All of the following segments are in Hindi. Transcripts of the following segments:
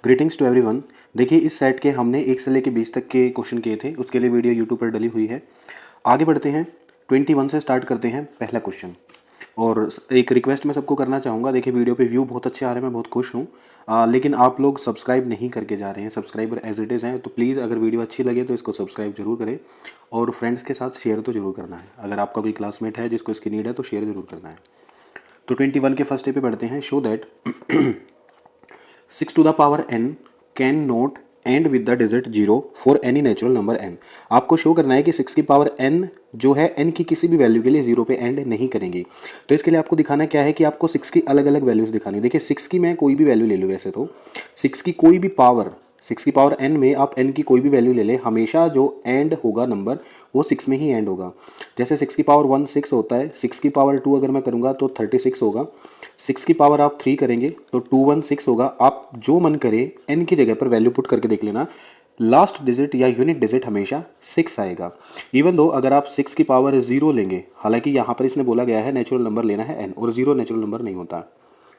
Greetings to everyone. देखिए इस सेट के हमने 1 से लेकर 20 तक के क्वेश्चन किए थे, उसके लिए वीडियो यूट्यूब पर डली हुई है। आगे बढ़ते हैं, 21 से स्टार्ट करते हैं पहला क्वेश्चन। और एक रिक्वेस्ट मैं सबको करना चाहूँगा, देखिए वीडियो पे व्यू बहुत अच्छे आ रहे हैं, मैं बहुत खुश हूँ, लेकिन आप लोग सब्सक्राइब नहीं करके जा रहे हैं। सब्सक्राइबर एज इट इज़ हैं, तो प्लीज़ अगर वीडियो अच्छी लगे तो इसको सब्सक्राइब जरूर करें और फ्रेंड्स के साथ शेयर तो जरूर करना है। अगर आपका कोई क्लासमेट है जिसको इसकी नीड है तो शेयर जरूर करना है। तो 21 के फर्स्ट डे पे बढ़ते हैं। Show that 6 to the power n can not and with the digit 0 for any natural number n। आपको शो करना है कि 6 की पावर n जो है n की किसी भी वैल्यू के लिए 0 पे एंड नहीं करेंगी। तो इसके लिए आपको दिखाना क्या है कि आपको 6 की अलग अलग वैल्यूज़ दिखानी है। देखिए 6 की मैं कोई भी वैल्यू ले लूँ, वैसे तो 6 की कोई भी पावर, 6 की पावर n में आप n की कोई भी वैल्यू ले लें, हमेशा जो एंड होगा नंबर वो 6 में ही एंड होगा। जैसे 6 की पावर 1 6 होता है, 6 की पावर 2 अगर मैं करूँगा तो 36 होगा, 6 की पावर आप 3 करेंगे तो 216 होगा। आप जो मन करे n की जगह पर वैल्यू पुट करके देख लेना, लास्ट डिजिट या यूनिट डिजिट हमेशा 6 आएगा। इवन दो अगर आप 6 की पावर 0 लेंगे, हालांकि यहाँ पर इसने बोला गया है नेचुरल नंबर लेना है n, और 0 नेचुरल नंबर नहीं होता।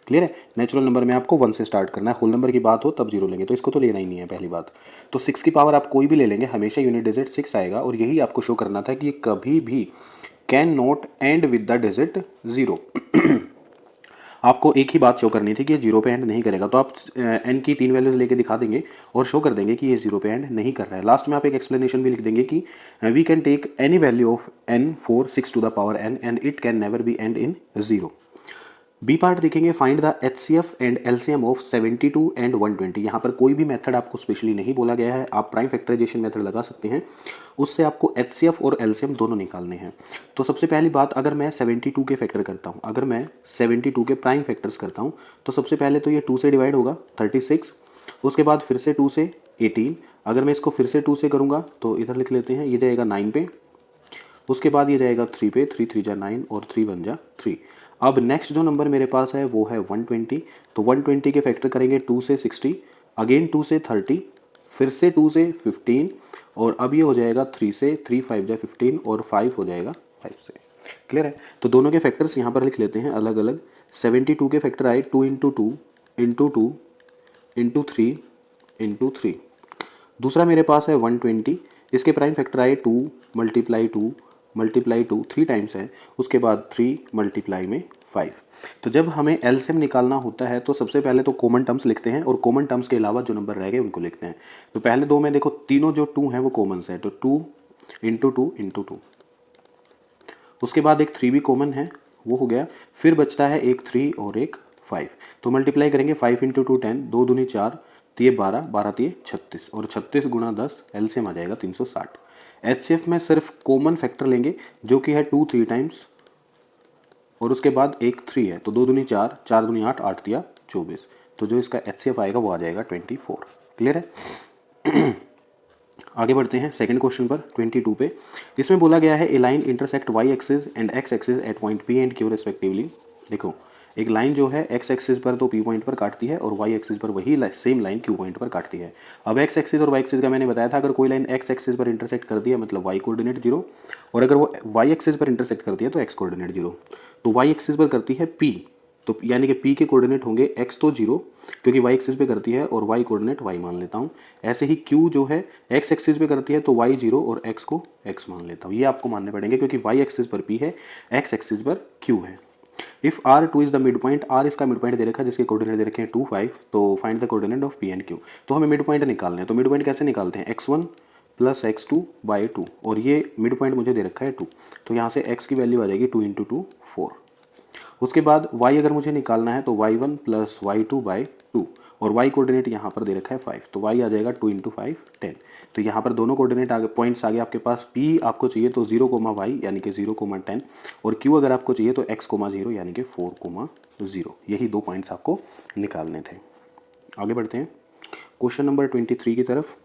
क्लियर है? नेचुरल नंबर में आपको 1 से स्टार्ट करना है, होल नंबर की बात हो तब 0 लेंगे, तो इसको तो लेना ही नहीं है पहली बात। तो 6 की पावर आप कोई भी ले लेंगे, हमेशा यूनिट डिजिट 6 आएगा, और यही आपको शो करना था कि ये कभी भी can not and with the digit 0। आपको एक ही बात शो करनी थी कि ये 0 पे एंड नहीं करेगा, तो आप n की 3 वैल्यूज लेके दिखा देंगे और शो कर देंगे कि ये 0 पे एंड नहीं कर रहा है। लास्ट में आप एक एक्सप्लेनेशन भी लिख देंगे कि we can take any value of n for 6 to the power n and it can never be end in 0। B part देखेंगे, find the HCF and LCM of 72 and 120। यहाँ पर कोई भी मेथड आपको स्पेशली नहीं बोला गया है, आप प्राइम फैक्टराइजेशन मेथड लगा सकते हैं, उससे आपको HCF और LCM दोनों निकालने हैं। तो सबसे पहली बात, अगर मैं 72 के फैक्टर करता हूँ, अगर मैं 72 के प्राइम फैक्टर्स करता हूँ, तो सबसे पहले तो ये 2 से डिवाइड होगा 36, उसके बाद फिर से 2 से 18, अगर मैं इसको फिर से 2 से करूँगा तो इधर लिख लेते हैं, ये जाएगा 9 पे, उसके बाद ये जाएगा 3 पे, 3 3 जा 9 और 3 1 जा 3। अब नेक्स्ट जो नंबर मेरे पास है वो है 120, तो 120 के फैक्टर करेंगे 2 से 60, अगेन 2 से 30, फिर से 2 से 15, और अब ये हो जाएगा 3 से, 3 5 जा 15 और 5 हो जाएगा 5 से। क्लियर है? तो दोनों के फैक्टर्स यहाँ पर लिख लेते हैं अलग अलग। 72 के फैक्टर आए 2 इंटू 2 इंटू 2 इंटू 3 इंटू 3। दूसरा मेरे पास है 120, इसके प्राइम फैक्टर आए 2 मल्टीप्लाई 2 मल्टीप्लाई 2, 3 टाइम्स है, उसके बाद 3 मल्टीप्लाई में 5। तो जब हमें एलसीएम निकालना होता है तो सबसे पहले तो कॉमन टर्म्स लिखते हैं, और कॉमन टर्म्स के अलावा जो नंबर रह गए उनको लिखते हैं। तो पहले दो में देखो, तीनों जो 2 हैं वो कॉमन है, तो 2 इंटू 2 इंटू 2, उसके बाद एक 3 भी कॉमन है, वो हो गया, फिर बचता है एक 3 और एक 5। तो मल्टीप्लाई करेंगे 5 इंटू 2 10, 2 दूनी 4, तो ये 12, 12 तो ये 36, और 36 गुणा 10 एलसीएम आ जाएगा 360। HCF में सिर्फ कॉमन फैक्टर लेंगे जो कि है 2 3 टाइम्स, और उसके बाद एक 3 है, तो 2 दूनी 4, 4 दूनी 8, 8 दिया 24, तो जो इसका HCF आएगा वो आ जाएगा 24। क्लियर है? आगे बढ़ते हैं सेकंड क्वेश्चन पर 22 पे। इसमें बोला गया है a line intersect y axis and x axis at point P and Q respectively. देखो एक लाइन जो है x एक्सिस पर तो P पॉइंट पर काटती है, और y एक्सिस पर वही सेम लाइन Q पॉइंट पर काटती है। अब x एक्सिस और y एक्सिस का मैंने बताया था, अगर कोई लाइन x एक्सिस पर इंटरसेक्ट कर दिया मतलब y कोऑर्डिनेट 0, और अगर वो y एक्सिस पर इंटरसेक्ट करती है तो x कोऑर्डिनेट 0। तो y एक्सिस पर करती है P, तो यानी कि P के कोऑर्डिनेट होंगे x तो 0, क्योंकि y एक्सिस पे करती है, और y कोऑर्डिनेट y मान लेता हूँ। ऐसे ही Q जो है x एक्सिस पे करती है तो y 0 और x को x मान लेता हूँ। ये आपको मानने पड़ेंगे क्योंकि y एक्सिस पर P है, x एक्सिस पर Q है। If R2 is the mid point, R इसका मिड पॉइंट दे रखा है जिसके कोऑर्डिनेट दे रखे हैं 2 5, तो find the coordinate of P and Q। तो हमें मिड पॉइंट निकालने हैं, तो मिड पॉइंट कैसे निकालते हैं, x1 प्लस x2 बाई 2, और ये मिड पॉइंट मुझे दे रखा है 2, तो यहाँ से x की वैल्यू आ जाएगी 2 इंटू 2 4। उसके बाद y अगर मुझे निकालना है तो y1 प्लस y2 बाई 2, और y कोऑर्डिनेट यहाँ पर दे रखा है 5, तो y आ जाएगा 2 इंटू 5 10। तो यहाँ पर दोनों कोऑर्डिनेट आगे पॉइंट्स आगे आपके पास, p आपको चाहिए तो 0 y यानी कि 0 10, और q अगर आपको चाहिए तो x 0 यानी कि 4 0। यही दो पॉइंट्स आपको निकालने थे। आगे बढ़ते हैं क्वेश्चन नंबर 23 की तरफ।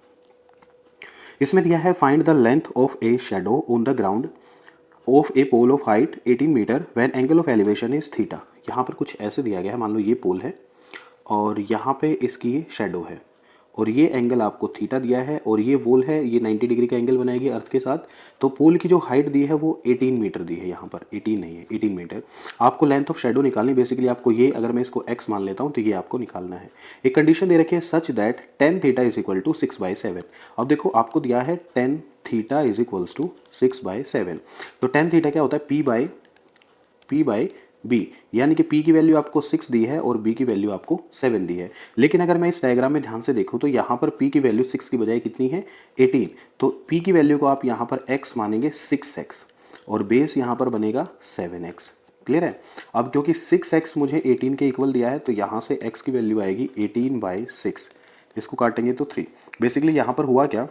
इसमें दिया है find the length of a shadow on the ground of a pole of height 18 metre when angle of elevation is theta. यहाँ पर कुछ ऐसे दिया गया है, मान लो ये पोल है और यहाँ पे इसकी ये शेडो है, और ये एंगल आपको थीटा दिया है और ये वोल है, ये 90 डिग्री का एंगल बनाएगी अर्थ के साथ। तो पोल की जो हाइट दी है वो 18 मीटर दी है, यहाँ पर 18 नहीं है 18 मीटर। आपको लेंथ ऑफ शेडो निकालनी, बेसिकली आपको ये, अगर मैं इसको x मान लेता हूँ तो ये आपको निकालना है। एक कंडीशन दे रखी है such that tan theta is equal to 6/7। अब देखो आपको दिया है tan theta is equals to 6/7। तो टेन थीटा क्या होता है, पी बाई बी, यानी कि p की वैल्यू आपको 6 दी है और b की वैल्यू आपको 7 दी है। लेकिन अगर मैं इस डायग्राम में ध्यान से देखूं तो यहाँ पर p की वैल्यू 6 की बजाय कितनी है, 18। तो p की वैल्यू को आप यहाँ पर x मानेंगे 6x और बेस यहाँ पर बनेगा 7x। क्लियर है। अब क्योंकि 6x मुझे 18 के इक्वल दिया है तो यहाँ से x की वैल्यू आएगी 18/6। इसको काटेंगे तो 3। बेसिकली यहाँ पर हुआ क्या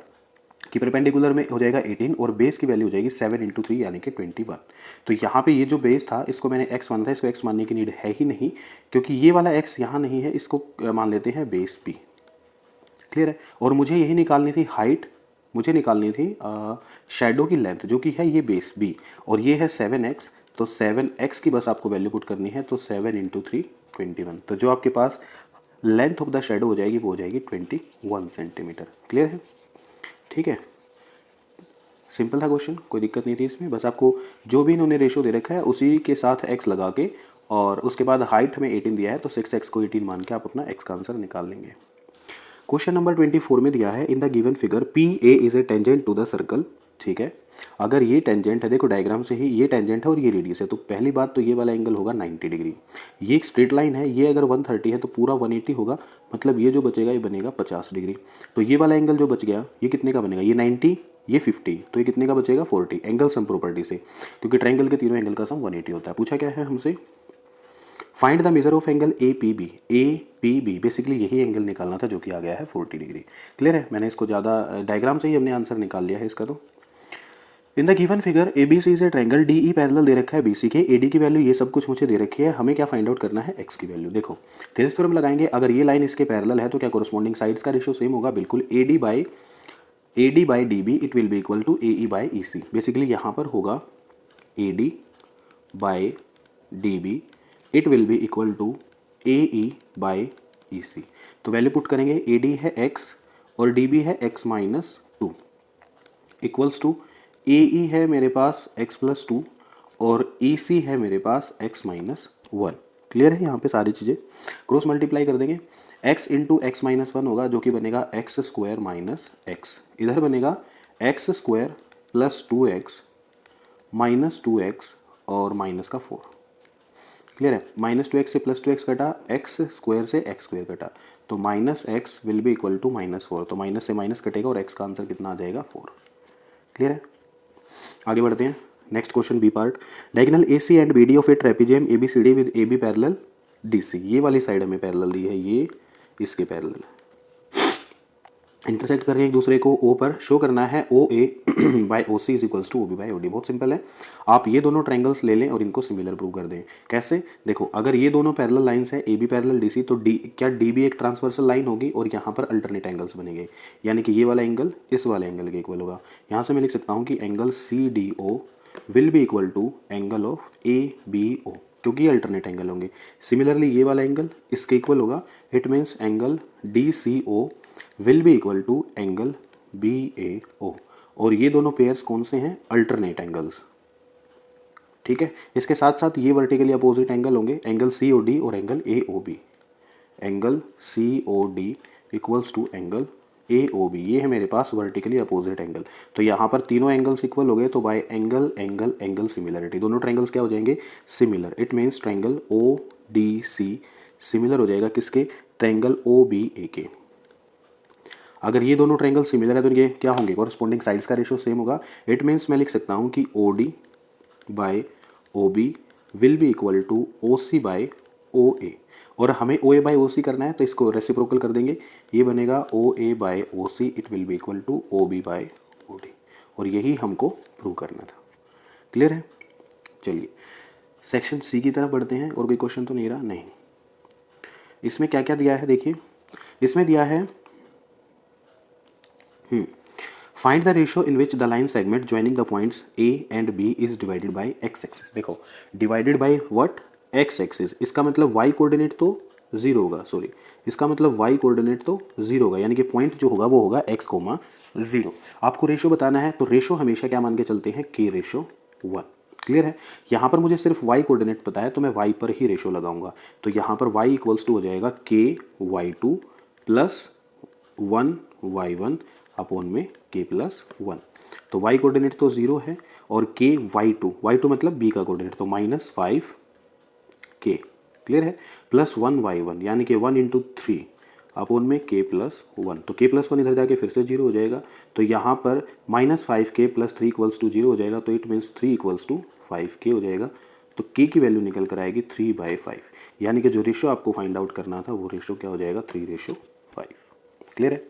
कि परपेंडिकुलर में हो जाएगा 18 और बेस की वैल्यू हो जाएगी 7 × 3 यानी कि 21। तो यहाँ पे ये जो बेस था इसको मैंने x माना था, इसको x मानने की नीड है ही नहीं क्योंकि ये वाला x यहाँ नहीं है, इसको मान लेते हैं बेस p। क्लियर है। और मुझे यही निकालनी थी हाइट, मुझे निकालनी थी शेडो की लेंथ जो कि है ये बेस b और ये है 7x। तो 7x की बस आपको वैल्यू पुट करनी है, तो 7 × 3 21। तो जो आपके पास लेंथ ऑफ द शेडो हो जाएगी वो हो जाएगी 21 सेंटीमीटर। क्लियर है, ठीक है। सिंपल था क्वेश्चन, कोई दिक्कत नहीं थी इसमें। बस आपको जो भी इन्होंने रेशो दे रखा है उसी के साथ x लगा के और उसके बाद हाइट हमें 18 दिया है तो 6x को 18 मान के आप अपना x का आंसर निकाल लेंगे। क्वेश्चन नंबर 24 में दिया है in the given figure P A is a tangent to the circle. ठीक है, अगर ये टेंजेंट है, देखो डायग्राम से ही ये टेंजेंट है और ये रेडियस है, तो पहली बात तो ये वाला एंगल होगा 90 डिग्री। ये एक स्ट्रेट लाइन है, ये अगर 130 है तो पूरा 180 होगा, मतलब ये जो बचेगा ये बनेगा 50 डिग्री। तो ये वाला एंगल जो बच गया ये कितने का बनेगा, ये 90 ये 50, तो ये कितने का बचेगा 40। एंगल सम प्रॉपर्टी से, क्योंकि ट्रायंगल के तीनों एंगल का सम 180 होता है। पूछा क्या है हमसे, find the measure of angle A P B. Basically यही एंगल निकालना था जो कि आ गया है 40 डिग्री। क्लियर है, मैंने इसको ज़्यादा डायग्राम से ही हमने आंसर निकाल लिया है इसका। तो in the given figure A B C से ट्रायंगल डी ई पैरेलल दे रखा है बी सी के, ए डी की वैल्यू ये सब कुछ मुझे दे रखी है, हमें क्या फाइंड आउट करना है एक्स की वैल्यू। देखो थेरेस थ्योरम लगाएंगे, अगर ये लाइन इसके पैरेलल है तो क्या कोरस्पॉन्डिंग साइड्स का रेशियो सेम होगा, बिल्कुल A D by D B it will be equal to A E by E C. Basically यहाँ पर होगा A D by D B it will be equal to A E by E C. तो वैल्यू पुट करेंगे, ए डी है x और डी बी है x-2 इक्वल्स टू ए ई है मेरे पास x+2 और ई सी है मेरे पास x-1। क्लियर है, यहाँ पे सारी चीज़ें क्रॉस मल्टीप्लाई कर देंगे। x इंटू x-1 होगा जो कि बनेगा x² माइनस x, इधर बनेगा x² plus 2x minus 2x और माइनस का 4। क्लियर है, -2x से +2x कटा, x² से x² कटा, तो -x will be equal to -4। तो माइनस से माइनस कटेगा और x का आंसर कितना आ जाएगा 4। क्लियर है, आगे बढ़ते हैं। Next question B part, diagonal A C and B D of a trapezium A B C D with A B parallel D C. ये वाली साइड हमें पैरेलल दी है, ये इसके पैरेलल इंटरसेक्ट कर रहे हैं एक दूसरे को ओ पर। शो करना है O A by O C is equals to O B by O D. बहुत सिंपल है, आप ये दोनों ट्रायंगल्स ले लें और इनको सिमिलर प्रूव कर दें। कैसे, देखो अगर ये दोनों पैरेलल लाइंस है A B parallel D C, तो डी क्या डी बी एक ट्रांसवर्सल लाइन होगी और यहाँ पर अल्टरनेट एंगल्स बनेंगे, यानी कि ये वाला एंगल इस वाले एंगल के इक्वल होगा। यहाँ से मैं लिख सकता हूँ कि angle C D O will be equal to angle of A B O, क्योंकि ये अल्टरनेट एंगल होंगे। सिमिलरली ये वाला एंगल इसके इक्वल होगा, it means angle D C O will be equal to angle B A O. और ये दोनों पेयर्स कौन से हैं, अल्टरनेट एंगल्स। ठीक है, इसके साथ साथ ये वर्टिकली अपोजिट एंगल होंगे, एंगल सी ओ डी और angle A O B. Angle C O D equals to angle A O B, ये है मेरे पास वर्टिकली अपोजिट एंगल। तो यहाँ पर तीनों एंगल्स इक्वल हो गए, तो by angle angle angle similarity दोनों ट्रायंगल्स क्या हो जाएंगे, similar. It means triangle O D C similar हो जाएगा किसके, ट्रायंगल ओ बी ए के। अगर ये दोनों ट्रायंगल सिमिलर है तो ये क्या होंगे, कॉरस्पॉन्डिंग साइड्स का रेशियो सेम होगा। इट मीन्स मैं लिख सकता हूँ कि O D by O B will be equal to O C by O A, और हमें ओ ए बाई ओ सी करना है तो इसको रेसिप्रोकल कर देंगे, ये बनेगा O A by O C it will be equal to O B by O D, और यही हमको प्रूव करना था। क्लियर है, चलिए सेक्शन सी की तरफ बढ़ते हैं। और कोई क्वेश्चन तो नहीं रहा, नहीं। इसमें क्या क्या दिया है देखिए, इसमें दिया है find the ratio in which the line segment joining the points A and B is divided by X axis. देखो divided by what, X axis, इसका मतलब वाई कोऑर्डिनेट तो ज़ीरो होगा, सॉरी, इसका मतलब वाई कोऑर्डिनेट तो ज़ीरो होगा, यानी कि पॉइंट जो होगा वो होगा एक्स कोमा ज़ीरो। आपको रेशो बताना है तो रेशो हमेशा क्या मान के चलते हैं, के रेशो 1। क्लियर है। यहाँ पर मुझे सिर्फ वाई कोऑर्डिनेट पता है तो मैं वाई पर ही रेशो लगाऊंगा। तो यहाँ पर वाई इक्वल्स टू हो जाएगा के Y two plus 1 y1 upon में k प्लस 1। तो y कोऑर्डिनेट तो ज़ीरो है और k y2 मतलब b का कोऑर्डिनेट तो -5k। क्लियर है। प्लस 1 y1 यानी कि 1 इंटू 3 अपॉन में k प्लस 1। तो k प्लस 1 इधर जाके फिर से जीरो हो जाएगा। तो यहाँ पर -5k plus 3 equals to zero हो जाएगा। तो it means 3 equals to 5k हो जाएगा। तो k की वैल्यू निकल कर आएगी 3/5, यानी कि जो रेशो आपको फाइंड आउट करना था वो रेशो क्या हो जाएगा, 3:5। क्लियर है।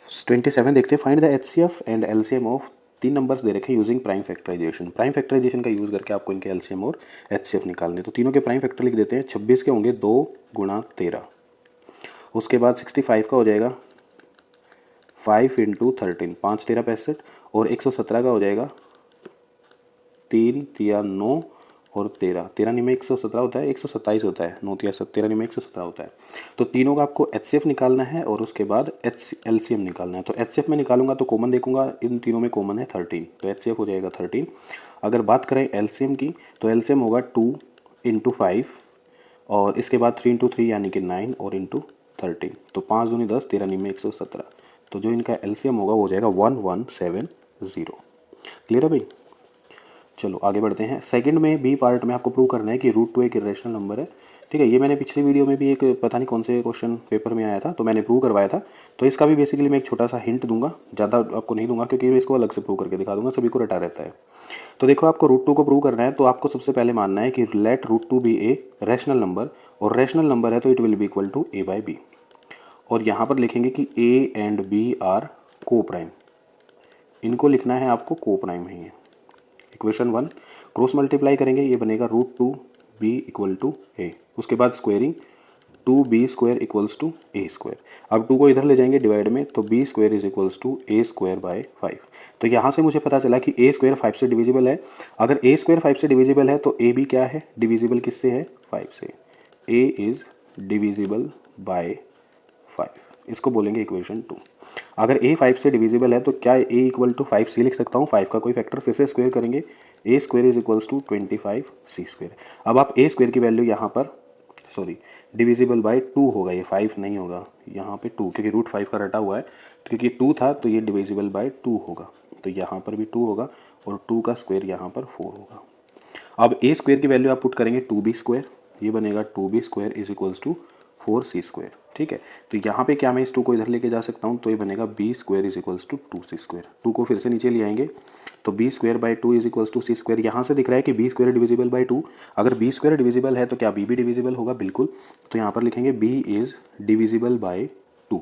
27 देखते हैं, find the HCF and LCM of, तीन नंबर्स दे रखे हैं using prime factorisation. Prime factorisation का यूज़ करके आपको इनके एलसीएम और एचसीएफ निकालने। तो तीनों के प्राइम फैक्टर लिख देते हैं। 26 के होंगे 2 गुणा 13, उसके बाद 65 का हो जाएगा 5 इंटू 13, 5 13 65, और 117 का हो जाएगा 3 तिया 9 और 13, 13 में 117 होता है, 127 होता है, 9 तिया 13 में 117 होता है। तो तीनों का आपको एचसीएफ निकालना है और उसके बाद एलसीएम निकालना है। तो एचसीएफ में निकालूंगा तो कॉमन देखूंगा, इन तीनों में कॉमन है 13, तो एचसीएफ हो जाएगा 13। अगर बात करें एलसीएम की तो एलसीएम होगा 2 इंटू 5 और इसके बाद 3 इंटू 3 यानी कि 9 और इंटू 13, तो 5 दूनी 10, 13 में 117। तो जो इनका एलसीएम होगा वो हो जाएगा 1170। क्लियर है भाई। चलो आगे बढ़ते हैं। सेकंड में बी पार्ट में आपको प्रूव करना है कि √2 एक इरेशनल नंबर है। ठीक है, ये मैंने पिछली वीडियो में भी एक पता नहीं कौन से क्वेश्चन पेपर में आया था तो मैंने प्रूव करवाया था। तो इसका भी बेसिकली मैं एक छोटा सा हिंट दूंगा, ज़्यादा आपको नहीं दूंगा क्योंकि मैं इसको अलग से प्रूव करके दिखा दूंगा, सभी को रटा रहता है। तो देखो, आपको √2 को प्रूव करना है तो आपको सबसे पहले मानना है कि let √2 be a rational number, और रैशनल नंबर है तो it will be equal to a/b। और यहाँ पर लिखेंगे कि a एंड b आर को प्राइम, इनको लिखना है आपको को प्राइम है। ये इक्वेशन 1 क्रॉस मल्टीप्लाई करेंगे, ये बनेगा √2 b इक्वल टू ए, उसके बाद squaring 2b² equals to a²। अब 2 को इधर ले जाएंगे डिवाइड में, तो b² is equals to a²/5। तो यहाँ से मुझे पता चला कि a² 5 से डिविजिबल है। अगर a² 5 से डिविजिबल है तो a भी क्या है, डिविजिबल किससे है, 5 से। a इज डिविजिबल बाय 5, इसको बोलेंगे इक्वेशन 2। अगर a 5 से डिविजिबल है तो क्या a इक्वल टू 5c लिख सकता हूँ, 5 का कोई फैक्टर, फिर से स्क्वायर करेंगे, a² is equals to 25c²। अब आप a² की वैल्यू यहाँ पर, सॉरी, डिविजिबल बाय 2 होगा, ये 5 नहीं होगा, यहाँ पे 2, क्योंकि √5 का रटा हुआ है, तो क्योंकि 2 था तो ये डिविजिबल बाय 2 होगा, तो यहाँ पर भी 2 होगा और 2 का स्क्वायर यहाँ पर 4 होगा। अब a² की वैल्यू आप पुट करेंगे 2b², ये बनेगा 2b² is equals to 4c²। ठीक है, तो यहाँ पे क्या मैं इस 2 को इधर लेके जा सकता हूँ, तो ये बनेगा b² is equals to 2c²। 2 को फिर से नीचे ले आएंगे तो b²/2 is equals to c²। यहाँ से दिख रहा है कि b² डिविजिबल बाय 2, अगर b² डिविजिबल है तो क्या b भी डिविजिबल होगा, बिल्कुल। तो यहाँ पर लिखेंगे b इज डिविजिबल बाय 2,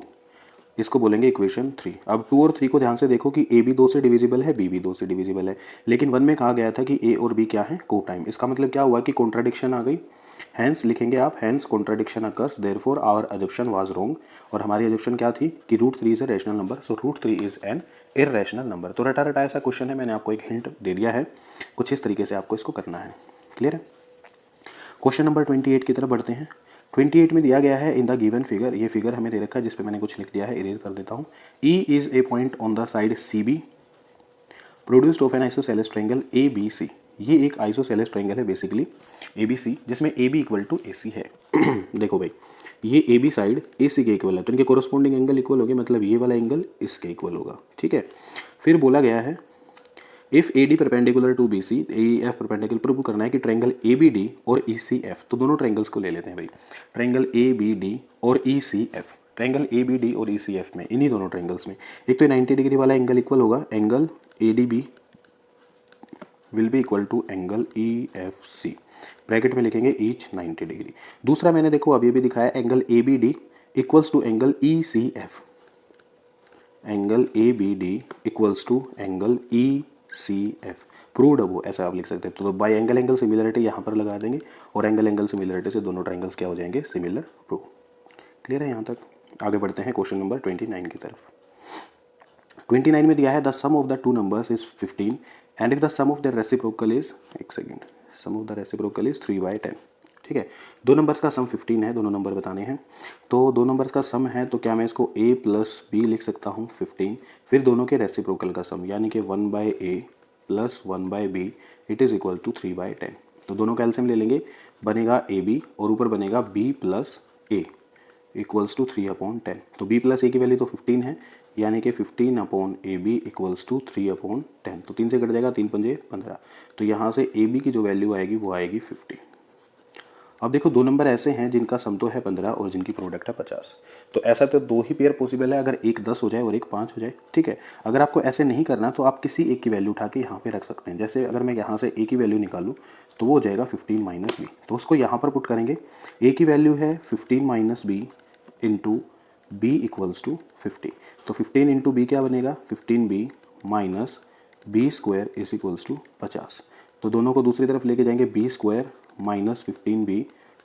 इसको बोलेंगे इक्वेशन 3। अब 2 और 3 को ध्यान से देखो कि a भी 2 से डिविजिबल है, b भी 2 से डिविजिबल है, लेकिन 1 में कहा गया था कि a और b क्या है, को प्राइम। इसका मतलब क्या हुआ कि कॉन्ट्राडिक्शन आ गई, हैंस लिखेंगे आप, hence contradiction occurs, therefore our assumption was wrong. और हमारी अजम्पशन क्या थी कि √3 is a rational number, so √3 is an irrational number. तो रटा रटा ऐसा क्वेश्चन है, मैंने आपको एक हिंट दे दिया है, कुछ इस तरीके से आपको इसको करना है। क्लियर है। क्वेश्चन नंबर 28 की तरफ बढ़ते हैं। 28 में दिया गया है इन द गिवन फिगर, ये फिगर हमें दे रखा है जिस पे मैंने कुछ लिख दिया है, इरेज कर देता हूँ। E is a point on the side CB produced of N isosceles triangle ABC। ये एक आइसोसेलेस ट्रायंगल है बेसिकली ABC, जिसमें AB इक्वल टू AC है। देखो भाई, ये AB साइड AC के इक्वल है, तो इनके कोरस्पॉन्डिंग एंगल इक्वल होंगे, मतलब ये वाला एंगल इसके इक्वल होगा। ठीक है, फिर बोला गया है if AD perpendicular to BC, AEF perpendicular, prove करना है कि ट्रायंगल ABD और ECF, तो दोनों ट्रायंगल्स को ले लेते हैं भाई, ट्रायंगल ABD और ECF, ट्रायंगल ABD और ECF में, इन्हीं दोनों ट्रायंगल्स में एक तो 90 डिग्री वाला एंगल इक्वल होगा, angle ADB will be equal to angle EFC, bracket में लिखेंगे ईच 90 डिग्री। दूसरा मैंने देखो अभी भी दिखाया, angle ABD equals to angle ECF, angle ABD equals to angle ECF, proved है वो, ऐसा आप लिख सकते हैं। तो बाय एंगल एंगल सिमिलरिटी यहाँ पर लगा देंगे और एंगल एंगल सिमिलरिटी से दोनों ट्रायंगल्स क्या हो जाएंगे, सिमिलर प्रूव। क्लियर है यहाँ तक। आगे बढ़ते हैं क्वेश्चन नंबर 29 की तरफ। 29 में दिया है the sum of the two numbers is 15 and if the sum of the reciprocal is, एक second, sum of the reciprocal is 3/10। ठीक है। दो नंबर्स का सम 15 है, दोनों नंबर बताने हैं। तो दो नंबर्स का सम है तो क्या मैं इसको a प्लस बी लिख सकता हूँ 15, फिर दोनों के रेसिप्रोकल का सम यानी कि 1/a plus 1/b it is equal to 3/10। तो दोनों का एलसीएम ले लेंगे, बनेगा ab और ऊपर बनेगा b plus a equals to 3/10। तो b प्लस a की वैल्यू तो 15 है, यानी कि 15/ab इक्वल्स टू 3/10। तो 3 से कट जाएगा, 3 पंजे 15। तो यहाँ से ab की जो वैल्यू आएगी वो आएगी 50। अब देखो दो नंबर ऐसे हैं जिनका सम तो है 15 और जिनकी प्रोडक्ट है 50। तो ऐसा तो दो ही पेयर पॉसिबल है, अगर एक 10 हो जाए और एक 5 हो जाए, ठीक है। अगर आपको ऐसे नहीं करना तो आप किसी एक की वैल्यू उठा के यहाँ पे रख सकते हैं। जैसे अगर मैं यहाँ से ए की वैल्यू निकालूँ तो वो हो जाएगा 15 माइनस बी, तो उसको यहाँ पर पुट करेंगे। ए की वैल्यू है 15 minus B into B equals to 50। तो 15 इंटू बी क्या बनेगा, 15b minus B square is equals to 50। तो दोनों को दूसरी तरफ लेके जाएंगे, B square minus 15b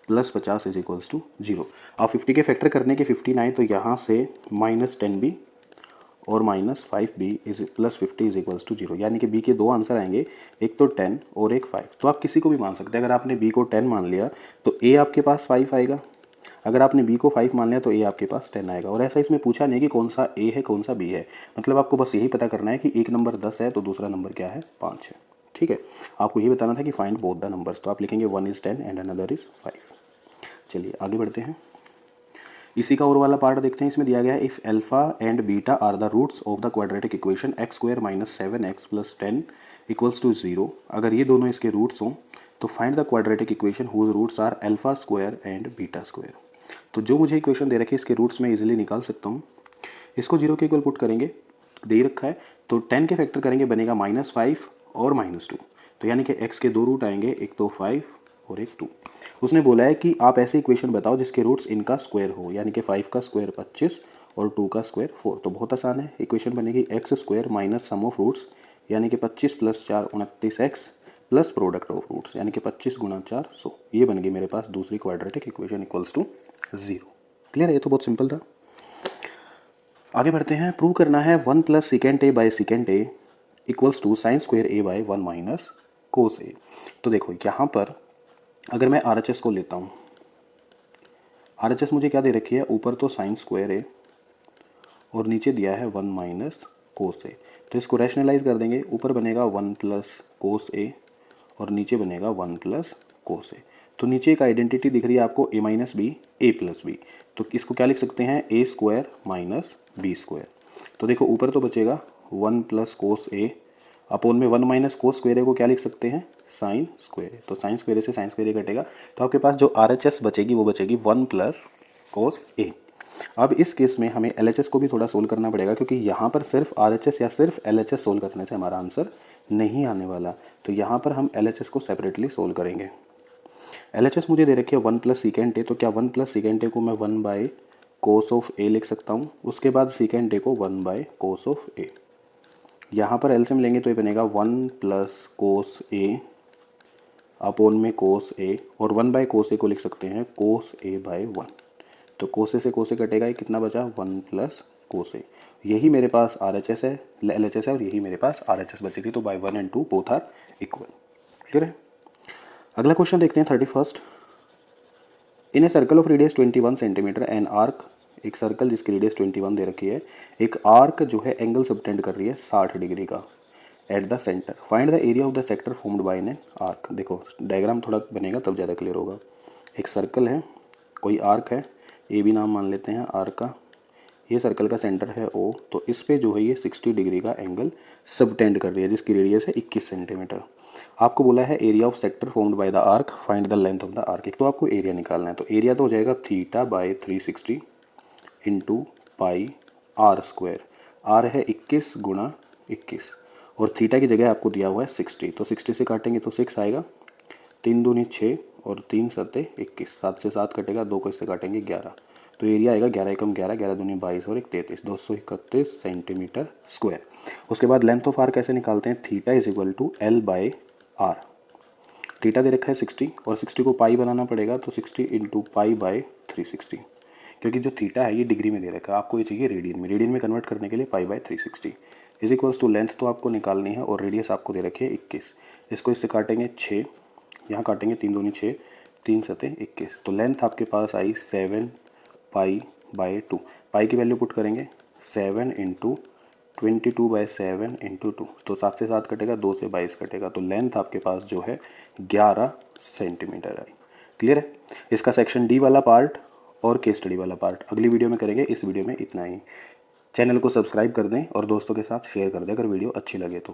plus 50 is equals to 0। अब 50 के फैक्टर करने के 15 आए तो यहाँ से माइनस 10b और minus 5b is plus 50 is equals to 0, यानी कि b के दो आंसर आएंगे, एक तो 10 और एक 5। तो आप किसी को भी मान सकते हैं। अगर आपने b को 10 मान लिया तो a आपके पास 5 आएगा, अगर आपने b को 5 मान लिया तो a आपके पास 10 आएगा। और ऐसा इसमें पूछा नहीं कि कौन सा a है कौन सा b है, मतलब आपको बस यही पता करना है कि एक नंबर 10 है तो दूसरा नंबर क्या है, 5 है, ठीक है। आपको ये बताना था कि फाइंड बोथ द नंबर्स, तो आप लिखेंगे 1 इज़ 10 एंड अनदर इज़ 5। चलिए आगे बढ़ते हैं, इसी का और वाला पार्ट देखते हैं। इसमें दिया गया है if alpha and beta are the roots of the quadratic equation X square minus 7x plus 10 equals to 0। अगर ये दोनों इसके रूट्स हों तो find the quadratic equation whose roots are alpha square and beta square. तो जो मुझे इक्वेशन दे रखी है इसके रूट्स में इजीली निकाल सकता हूँ। इसको 0 के इक्वल पुट करेंगे, दे ही रखा है, तो 10 के फैक्टर करेंगे बनेगा -5 और -2। तो यानी कि x के दो रूट आएंगे, एक तो 5 और एक 2। उसने बोला है कि आप ऐसे इक्वेशन बताओ जिसके रूट्स इनका स्क्वायर हो, यानी कि 5 का स्क्वायर 25 और 2 का स्क्वायर 4। तो बहुत आसान है, इक्वेशन बनेगी X square minus sum of roots यानी कि 25 plus 4 29x plus product of roots यानी कि 25 गुणा 4 100। ये बन गई मेरे पास दूसरी quadratic equation equals to 0। Clear है, ये तो बहुत सिंपल था। आगे बढ़ते हैं, प्रूव करना है 1 plus second A by second A equals to sine square A by 1 minus cos A. तो देखो यहाँ पर अगर मैं RHS को लेता हूँ, RHS मुझे क्या दे रखी है, ऊपर तो साइन स्क्वायर ए और नीचे दिया है 1 माइनस कोस ए। तो इसको रैशनलाइज कर देंगे, ऊपर बनेगा 1 प्लस कोस ए और नीचे बनेगा 1 प्लस कोस ए। तो नीचे एक आइडेंटिटी दिख रही है आपको a minus B A plus B, तो इसको क्या लिख सकते हैं, A square minus B square. तो देखो ऊपर तो बचेगा 1 प्लस कोस ए अपोन में 1 माइनस कोस स्क्वायर ए को क्या लिख सकते हैं, साइन स्क्वायर ए। तो साइन स्क्वायर ए से साइन स्क्वायर ए कटेगा, तो आपके पास जो RHS बचेगी वो बचेगी 1 प्लस कोस ए। अब इस केस में हमें LHS को भी थोड़ा सोल्व करना पड़ेगा, क्योंकि यहाँ पर सिर्फ RHS या सिर्फ LHS सोल्व करने से हमारा आंसर नहीं आने वाला। तो यहाँ पर हम LHS को सेपरेटली सोल्व करेंगे। LHS मुझे दे रखी है 1 प्लस सेकेंड ए, तो क्या 1 प्लस सेकेंड ए को मैं 1 बाई कोस ऑफ ए लिख सकता हूँ, उसके बाद सेकेंड ए को 1 बाई कोस ऑफ ए। यहाँ पर एलसीएम लेंगे तो ये बनेगा 1 प्लस कोस ए अपोन में कोस ए, और 1 बाई कोस ए को लिख सकते हैं कोस ए बाई 1। तो कोस ए से कोस ए कटेगा, ये कितना बचा, 1 प्लस कोस ए। यही मेरे पास RHS है, LHS है, और यही मेरे पास RHS बचेगी। तो by 1 and 2 both are equal. Clear है। अगला क्वेश्चन देखते हैं 31। In a circle of radius 21 centimetre an arc, एक सर्कल जिसकी रेडियस 21 दे रखी है, एक आर्क जो है एंगल सबटेंड कर रही है 60 डिग्री का at the centre. Find the area of the sector formed by an arc. देखो डायग्राम थोड़ा बनेगा तब ज़्यादा क्लियर होगा। एक सर्कल है, कोई आर्क है, ए भी नाम मान लेते हैं आर्क का, ये सर्कल का सेंटर है O, तो इस पे जो है ये 60 डिग्री का एंगल सबटेंड कर रही है जिसकी रेडियस है 21 सेंटीमीटर। आपको बोला है area of sector formed by the arc, find the length of the arc. एक तो आपको एरिया निकालना है, तो एरिया तो हो जाएगा theta by 360 into pi R square. R है 21 गुणा 21 और थीटा की जगह आपको दिया हुआ है 60, तो 60 से काटेंगे तो 6 आएगा, 3 दूनी 6 और 3 सत्ते 21, 7 से 7 कटेगा, 2 को इससे काटेंगे 11। तो एरिया आएगा 11 एकम 11, 11 दूनी 22 और 1 33, 231 सेंटीमीटर स्क्वायर। उसके बाद लेंथ ऑफ आर कैसे निकालते हैं, theta is equal to L by r. Theta दे रखा है 60 और 60 को पाई बनाना पड़ेगा, तो 60 इंटू पाई बाई 360, क्योंकि जो थीटा है ये डिग्री में दे रखा है, आपको ये चाहिए रेडियन में। रेडियन में कन्वर्ट करने के लिए pi by 360 is equals to length तो आपको निकालनी है और रेडियस आपको दे रखी है 21। इसको इससे काटेंगे 6, यहाँ काटेंगे 3 दूनी 6, 3 सते 21। तो लेंथ आपके पास आई 7 पाई/2। पाई की वैल्यू पुट करेंगे 7 इंटू 22/7 इंटू 2। तो 7 से 7 कटेगा, 2 से 22 कटेगा। तो लेंथ आपके पास जो है 11 सेंटीमीटर आई। क्लियर है। इसका सेक्शन डी वाला पार्ट और केस स्टडी वाला पार्ट अगली वीडियो में करेंगे। इस वीडियो में इतना ही। चैनल को सब्सक्राइब कर दें और दोस्तों के साथ शेयर कर दें अगर वीडियो अच्छी लगे तो।